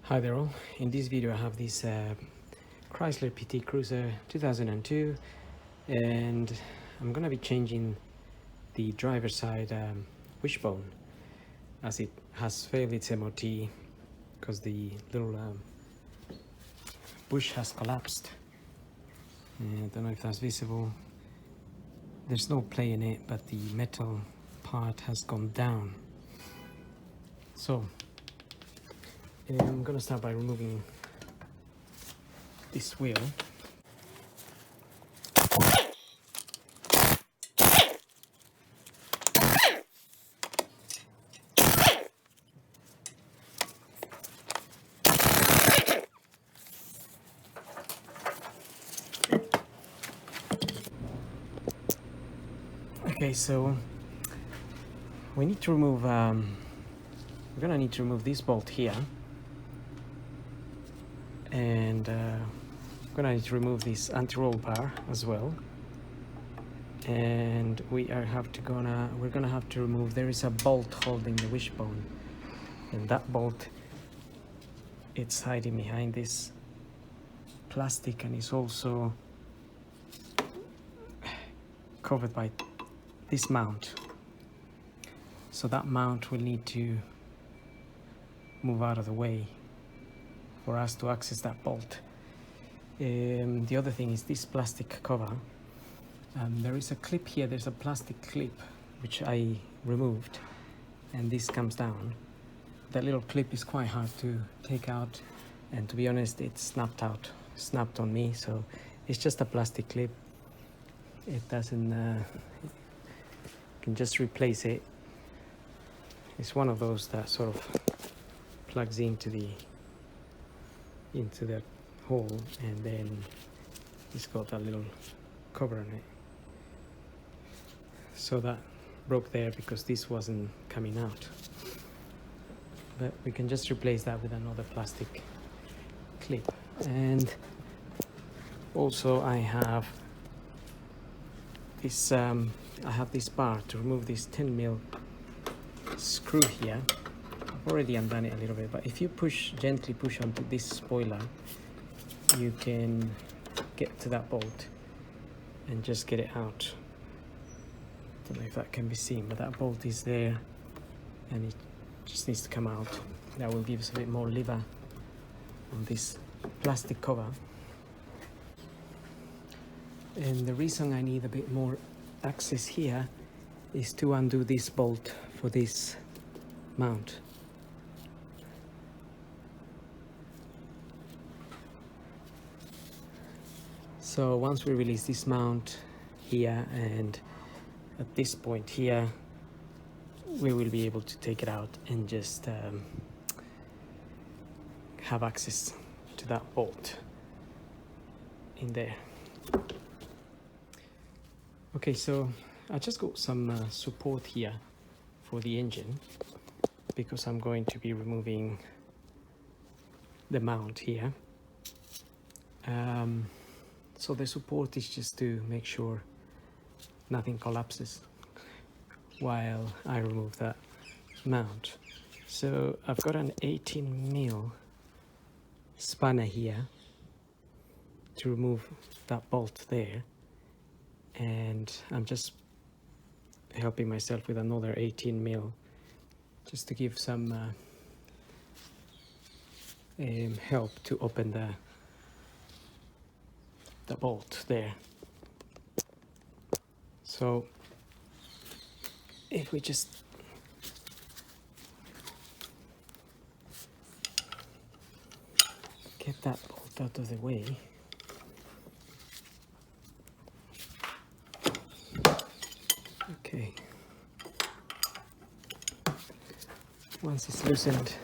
Hi there all, in this video I have this Chrysler PT Cruiser 2002 and I'm gonna be changing the driver's side wishbone as it has failed its MOT because the little bush has collapsed. I don't know if that's visible. There's no play in it, but the metal part has gone down. So I'm gonna start by removing this wheel. Okay, so we need to remove, we're gonna need to remove this bolt here, and we're gonna need to remove this anti-roll bar as well, and we're gonna have to remove, there is a bolt holding the wishbone, and that bolt, it's hiding behind this plastic and is also covered by this mount. So that mount will need to move out of the way for us to access that bolt. The other thing is this plastic cover. There is a clip here, there's a plastic clip which I removed, and this comes down. That little clip is quite hard to take out, and to be honest, it snapped on me, so it's just a plastic clip. It doesn't, you can just replace it. It's one of those that sort of plugs into the hole, and then it's got that little cover on it. So that broke there because this wasn't coming out. But we can just replace that with another plastic clip. And also I have this bar to remove this 10mm screw here. I've already undone it a little bit, but if you gently push onto this spoiler, you can get to that bolt and just get it out. Don't know if that can be seen, but that bolt is there and it just needs to come out. That will give us a bit more lever on this plastic cover. And the reason I need a bit more access here is to undo this bolt for this mount. So once we release this mount here, and at this point here, we will be able to take it out and just have access to that bolt in there. Okay, so I just got some support here for the engine because I'm going to be removing the mount here. So the support is just to make sure nothing collapses while I remove that mount. So I've got an 18mm spanner here to remove that bolt there, and I'm just helping myself with another 18mm just to give some help to open the bolt there. So if we just get that bolt out of the way, okay, once it's loosened,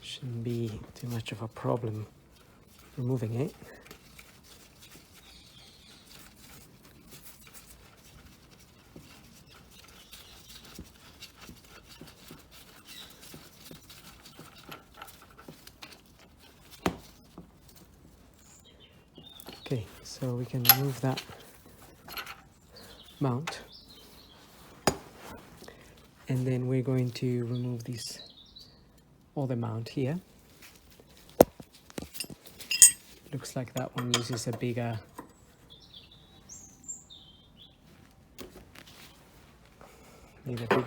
shouldn't be too much of a problem removing it. Okay, so we can remove that mount, and then we're going to remove this other mount here. Looks like that one uses a bigger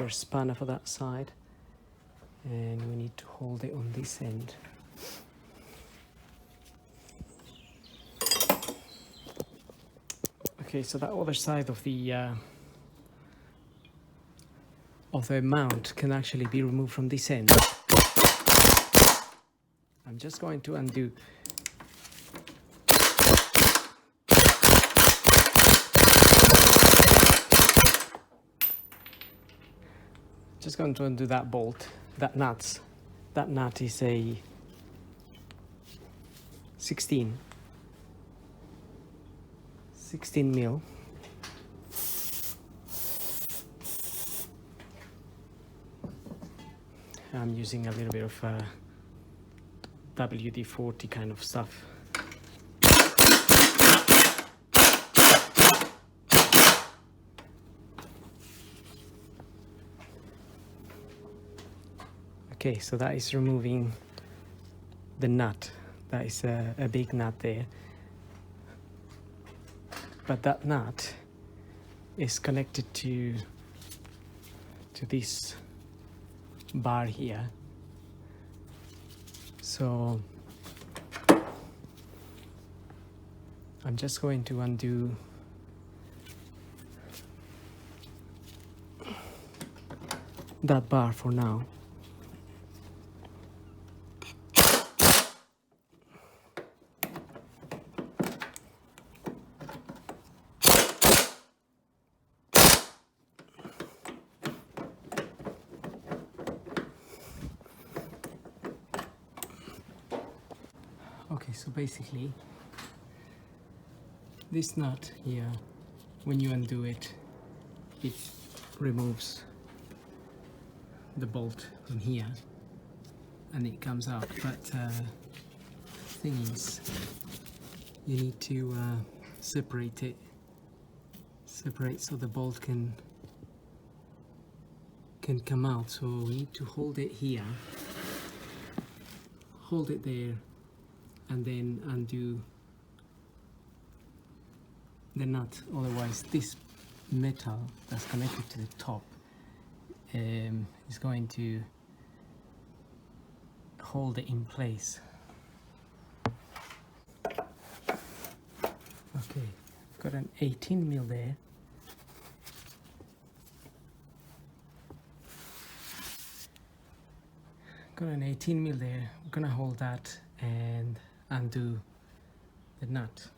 spanner for that side, and we need to hold it on this end. Okay, so that other side of the mount can actually be removed from this end. I'm just going to undo. Just going to undo that bolt, that nut. That nut is a 16 mil. I'm using a little bit of WD-40 kind of stuff. Okay, so that is removing the nut. That is a big nut there. But that nut is connected to this bar here. So I'm just going to undo that bar for now. Okay, so basically this nut here, when you undo it, it removes the bolt from here and it comes out. But the thing is, you need to separate so the bolt can come out. So we need to hold it here, hold it there, and then undo the nut. Otherwise this metal that's connected to the top is going to hold it in place. Okay, got an 18 mil there. Got an 18 mil there. I'm gonna hold that and undo the nut.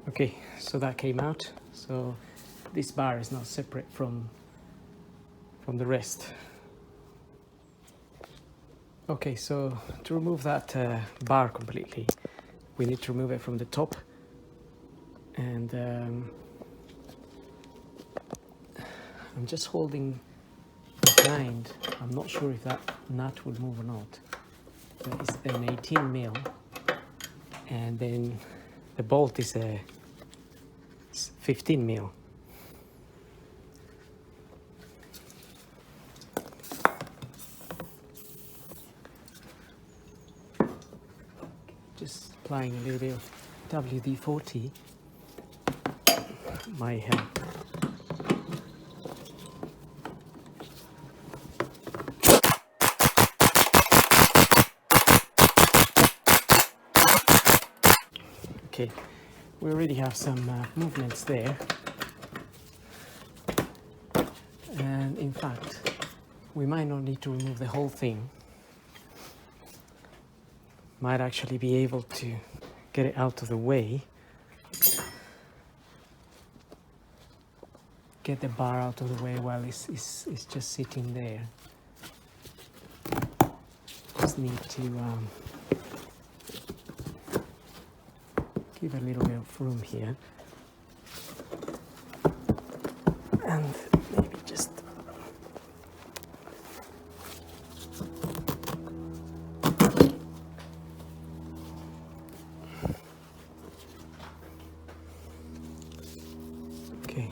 Okay, so that came out. So this bar is now separate from the rest. Okay, so to remove that bar completely, we need to remove it from the top, and I'm just holding behind. I'm not sure if that nut will move or not, but it's an 18 mil, and then the bolt is a 15 mil. Just applying a little bit of WD-40 might help. Okay, we already have some movements there, and And in fact, we might not need to remove the whole thing. Might actually be able to get it out of the way. Get the bar out of the way while it's just sitting there. Just need to give a little bit of room here. And maybe just okay.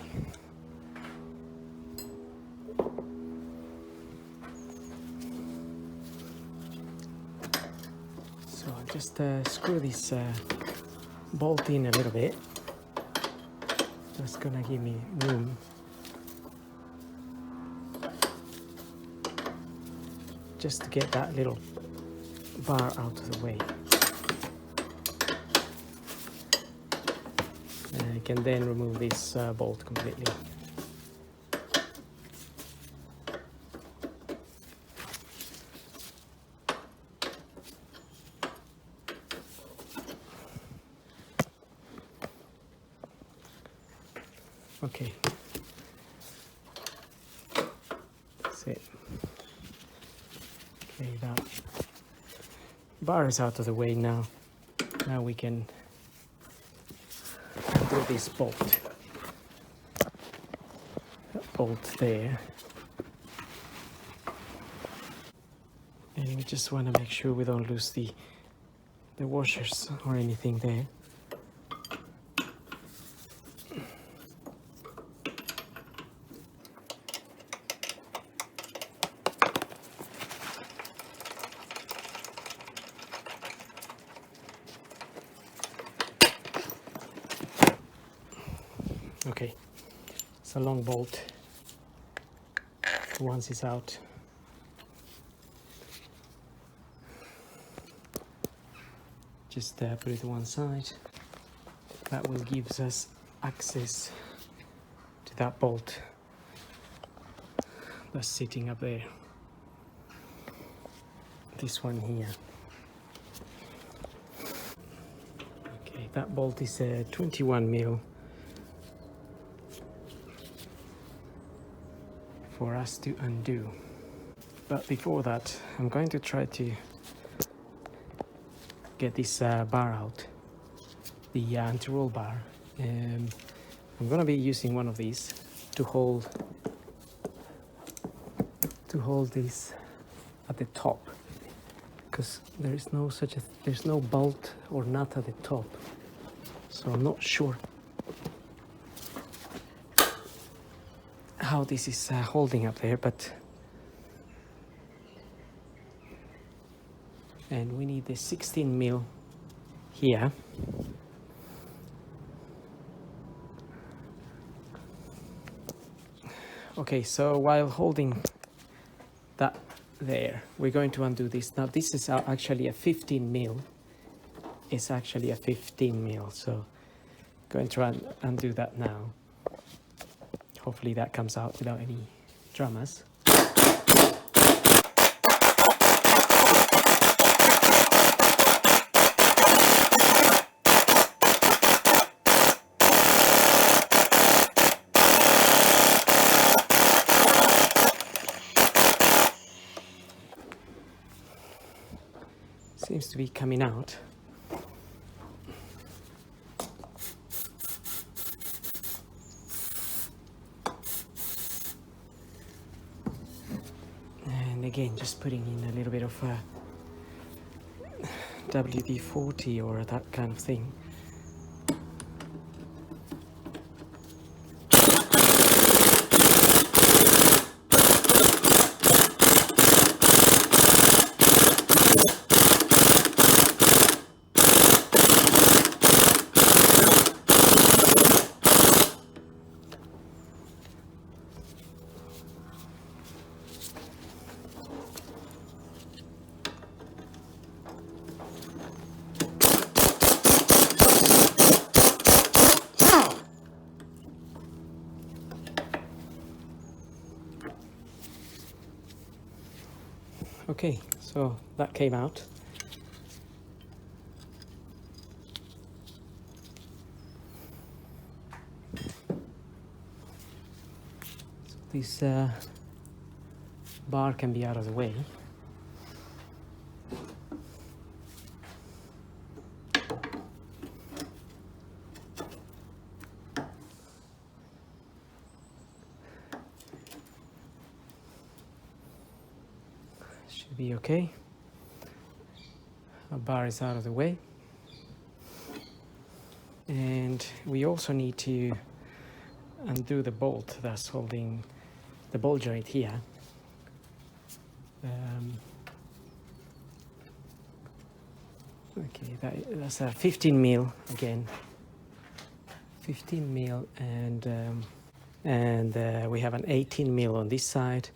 So I'll just screw this bolt in a little bit. That's gonna give me room. Just to get that little bar out of the way. I can then remove this bolt completely. Okay, that's it. Okay, that bar is out of the way now. Now we can do this bolt. That bolt there. And we just want to make sure we don't lose the washers or anything there. Okay, it's a long bolt. Once it's out, just put it to one side. That will give us access to that bolt that's sitting up there. This one here. Okay, that bolt is 21 mil. For us to undo. But before that, I'm going to try to get this bar out, the anti-roll bar. I'm going to be using one of these to hold this at the top, because there's no bolt or nut at the top, so I'm not sure how this is holding up there, but and we need the 16 mil here. Okay, so while holding that there, we're going to undo this. Now this is actually a 15 mil. It's actually a 15 mil, so I'm going to undo that now. Hopefully that comes out without any dramas. Seems to be coming out. Again, just putting in a little bit of WD-40 or that kind of thing. Okay, so that came out. So this bar can be out of the way. Should be okay. Our bar is out of the way. And we also need to undo the bolt that's holding the ball joint here. Okay, that's a 15 mil again. 15 mil, and we have an 18 mil on this side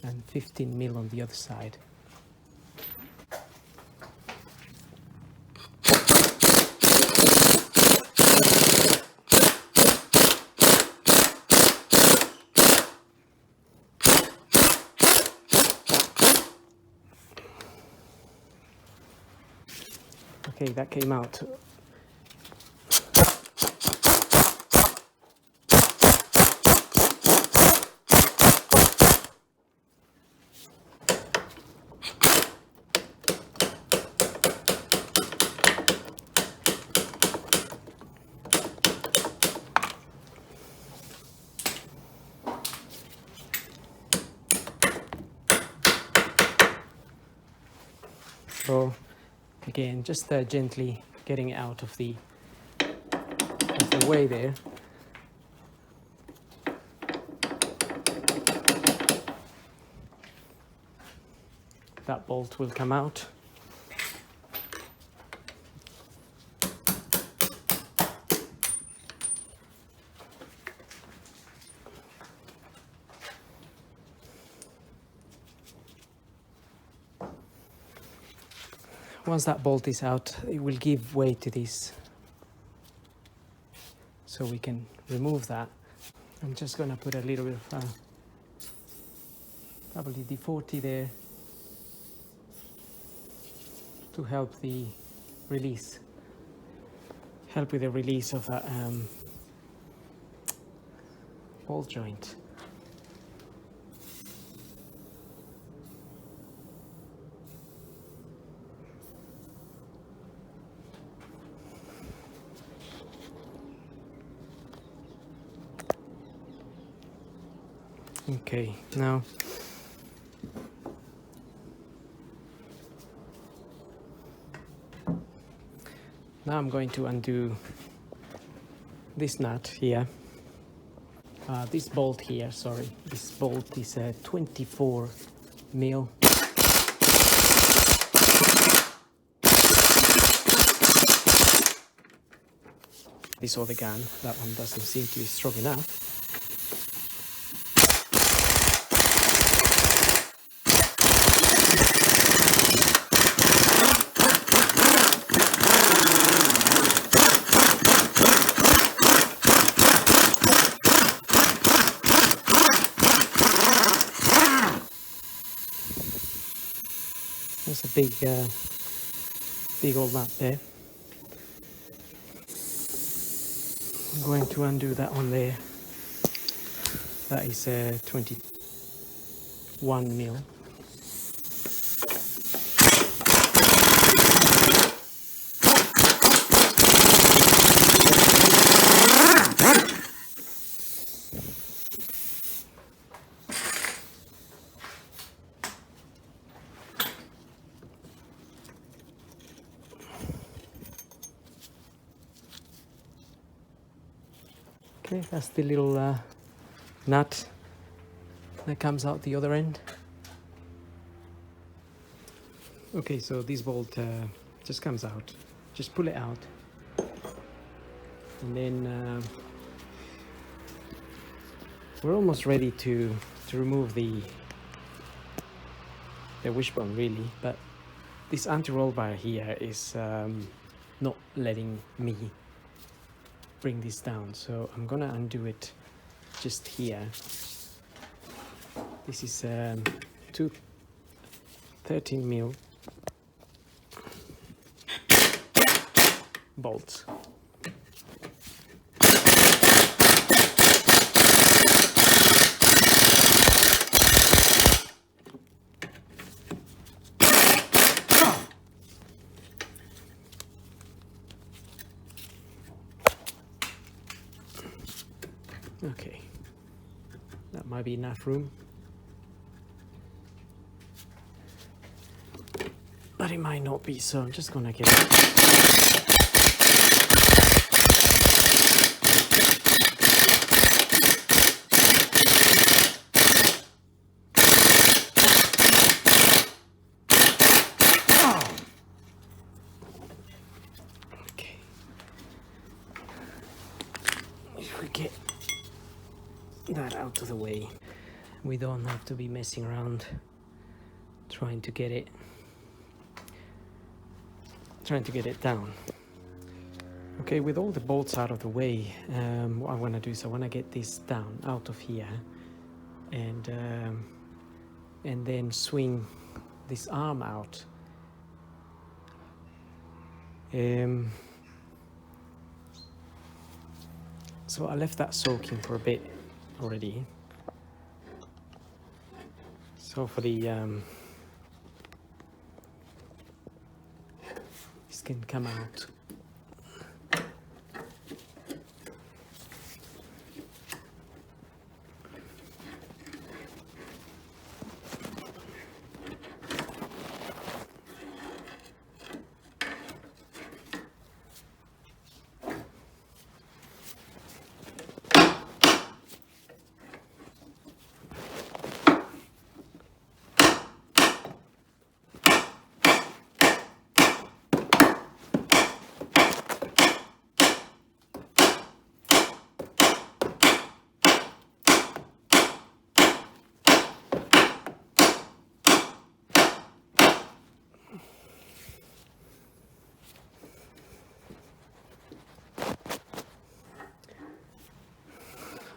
and 15 mil on the other side. Okay, that came out. So again, just gently getting it out of the way there. That bolt will come out. Once that bolt is out, it will give way to this. So we can remove that. I'm just going to put a little bit of WD-40 there to help the release. Help with the release of that ball joint. Okay, now I'm going to undo this nut here. This bolt here, sorry. This bolt is 24 mil. This other gun, that one doesn't seem to be strong enough. There's a big old nut there. I'm going to undo that one there. That is 21 mil. Okay, that's the little nut that comes out the other end. Okay, so this bolt just comes out. Just pull it out, and then we're almost ready to remove the wishbone, really. But this anti-roll bar here is not letting me bring this down, so I'm gonna undo it just here. This is 13mm bolts. Okay, that might be enough room, but it might not be, so I'm just gonna get it. Okay, if we get that out of the way, we don't have to be messing around trying to get it down. Okay, with all the bolts out of the way, what I want to do is I want to get this down out of here, and then swing this arm out. So I left that soaking for a bit already. So for the this can come out.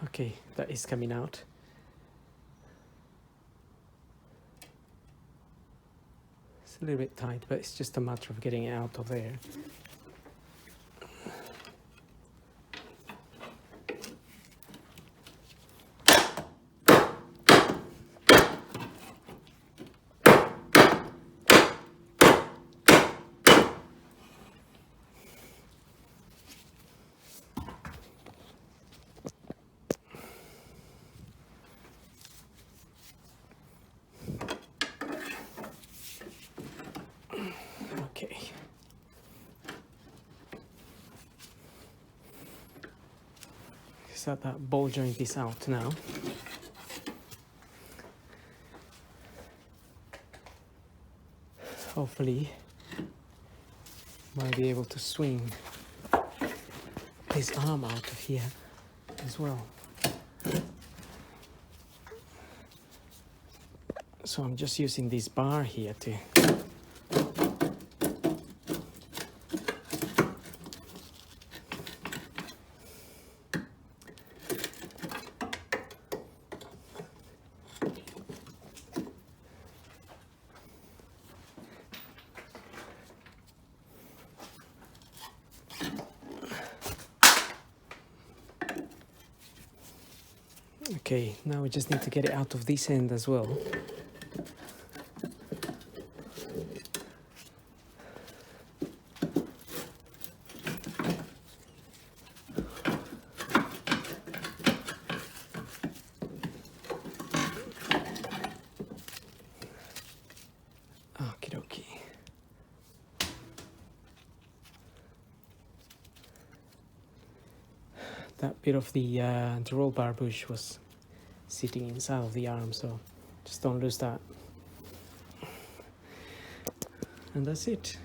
Okay, that is coming out. It's a little bit tight, but it's just a matter of getting it out of there. Okay. So that ball joint is out now. Hopefully, might be able to swing this arm out of here as well. So I'm just using this bar here to Okay, now we just need to get it out of this end as well. Okie dokie. That bit of the roll bar bush was sitting inside of the arm, so just don't lose that. And that's it.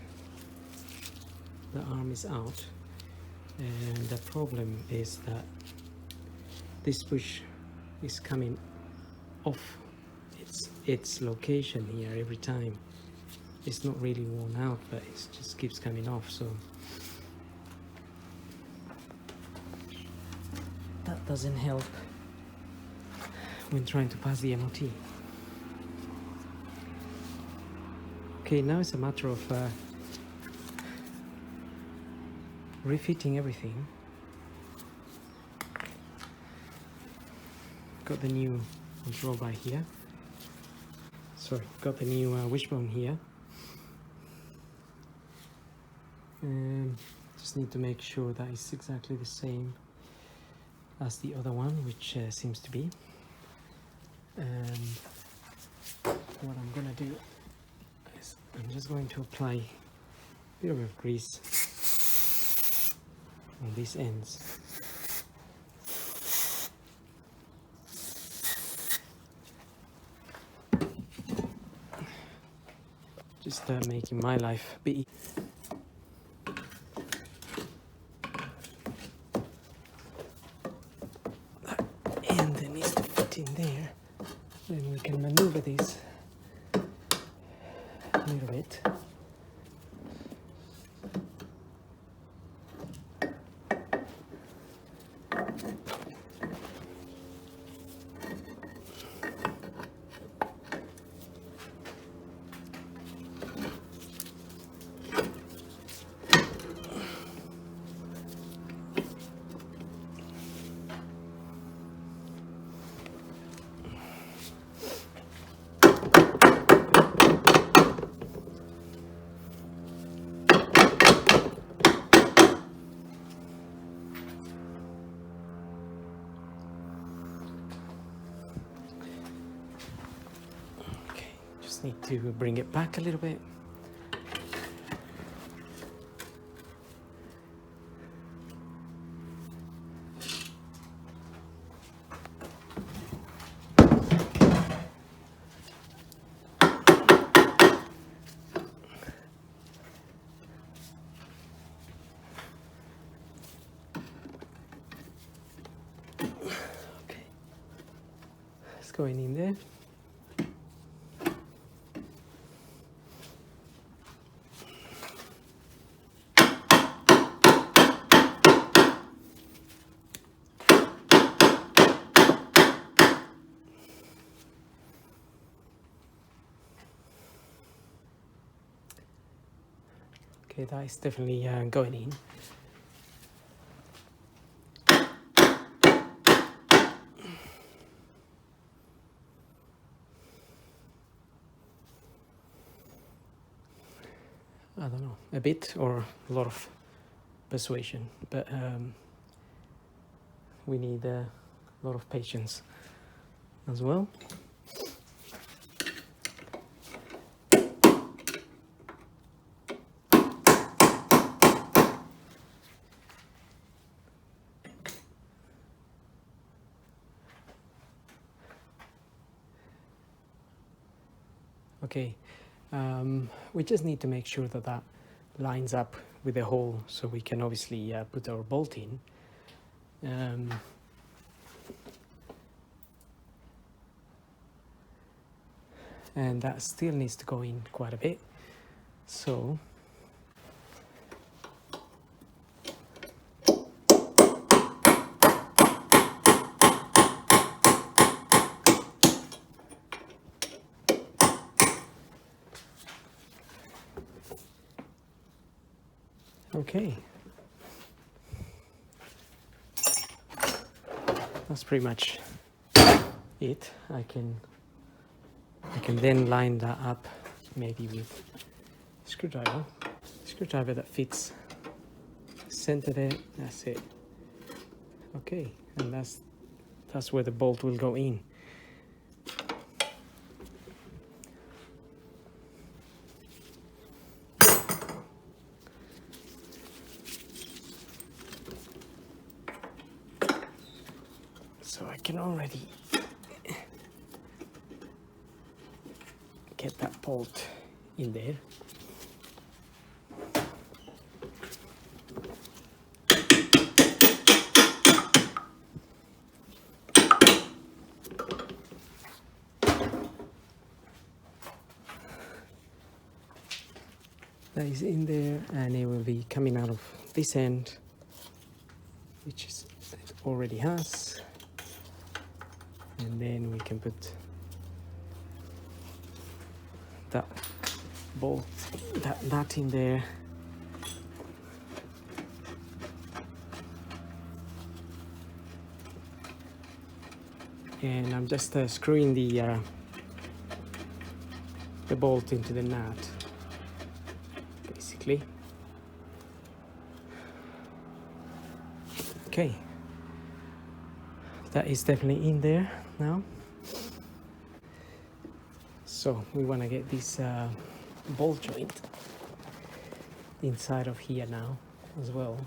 The arm is out, and the problem is that this bush is coming off its location here every time. It's not really worn out, but it just keeps coming off, so that doesn't help when trying to pass the MOT. Okay, now it's a matter of refitting everything. Got the new control bar here. Sorry, got the new wishbone here. Just need to make sure that it's exactly the same as the other one, which seems to be. And what I'm gonna do is I'm just going to apply a bit of grease on these ends. Just making my life a bit easier. And it needs to fit in there. Then we can maneuver this a little bit. Need to bring it back a little bit. Okay, it's going in there. Okay, that is definitely going in. I don't know, a bit or a lot of persuasion, but we need a lot of patience as well. Okay, we just need to make sure that that lines up with the hole, so we can obviously put our bolt in. And that still needs to go in quite a bit. So okay, that's pretty much it. I can then line that up maybe with a screwdriver that fits center there. That's it. Okay, and that's where the bolt will go in. So I can already get that bolt in there. That is in there, and it will be coming out of this end, which is it already has, and then we can put that bolt that nut in there. And I'm just screwing the bolt into the nut, basically. Okay, that is definitely in there now. So we want to get this ball joint inside of here now as well.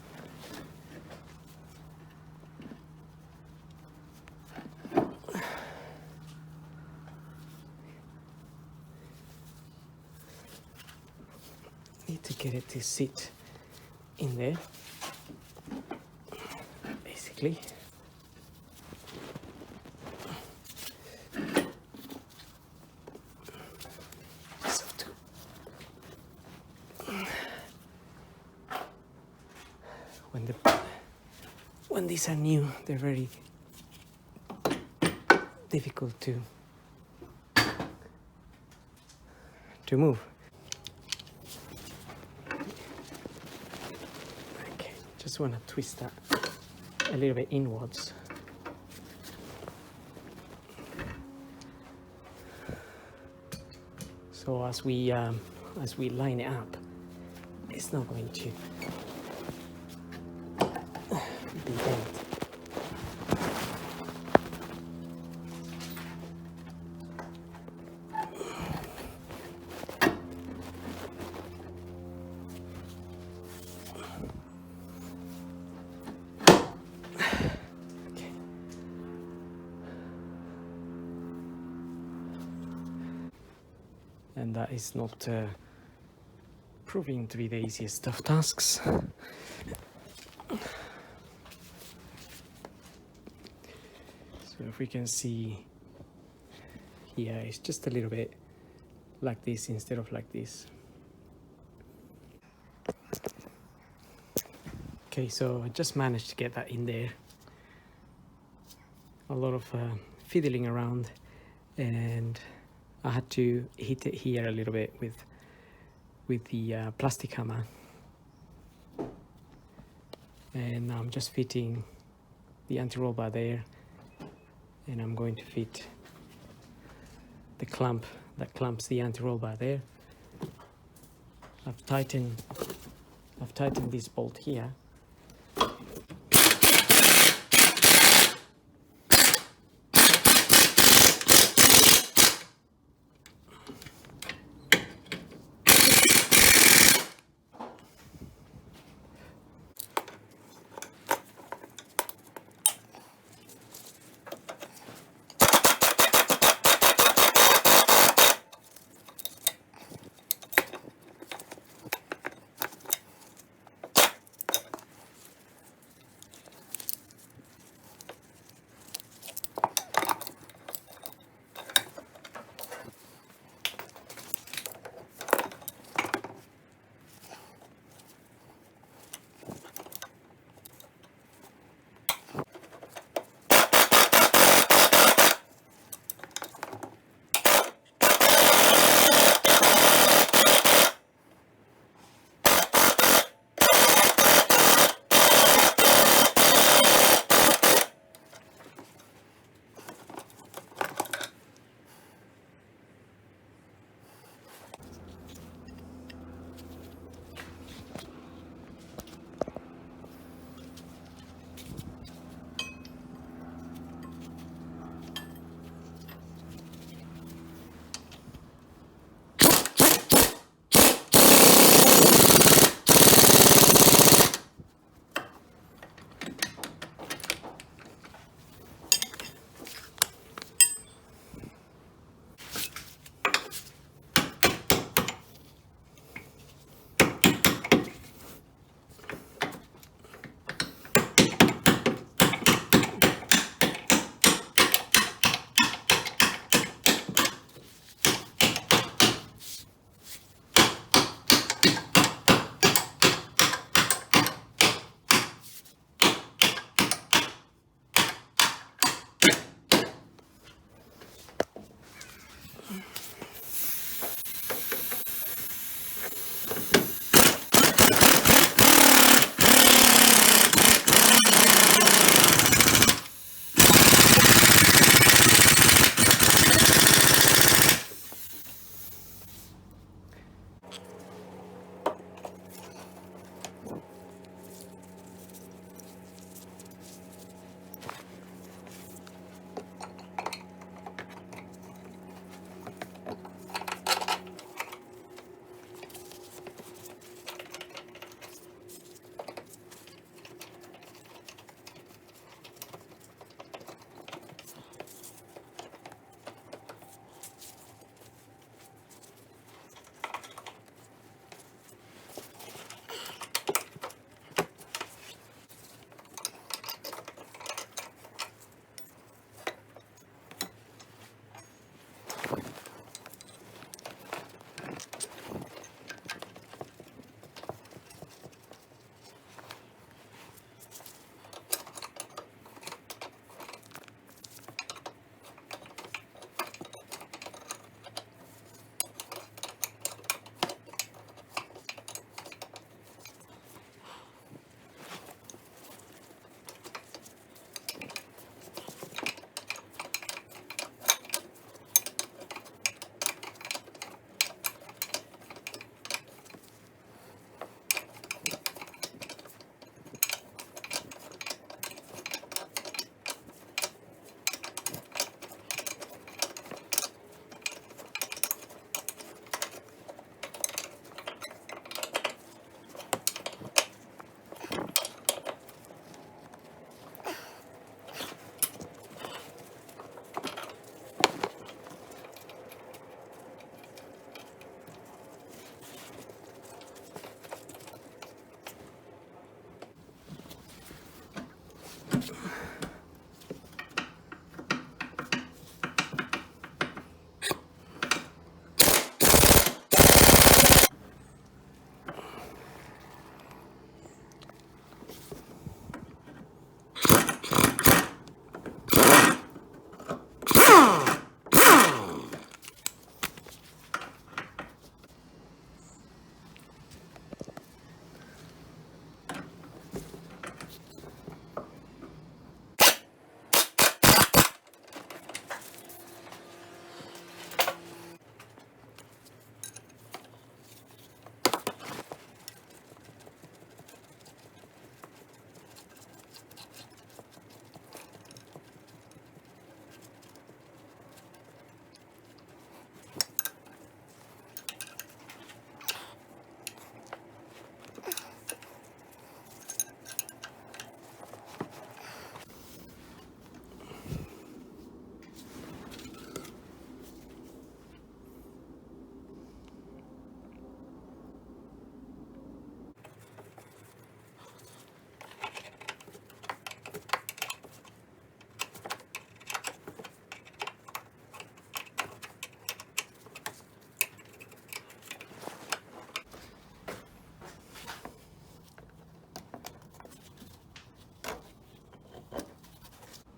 Need to get it to sit in there, basically. When these are new, they're very difficult to move. Okay, just want to twist that a little bit inwards. So as we line it up, it's not going to be bent. And that is not proving to be the easiest of tasks. So if we can see here, it's just a little bit like this instead of like this. Okay, so I just managed to get that in there. A lot of fiddling around, and I had to hit it here a little bit with the plastic hammer. And now I'm just fitting the anti-roll bar there, and I'm going to fit the clamp that clamps the anti-roll bar there. I've tightened this bolt here.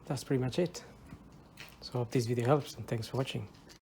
that's pretty much it. So I hope this video helps, and thanks for watching.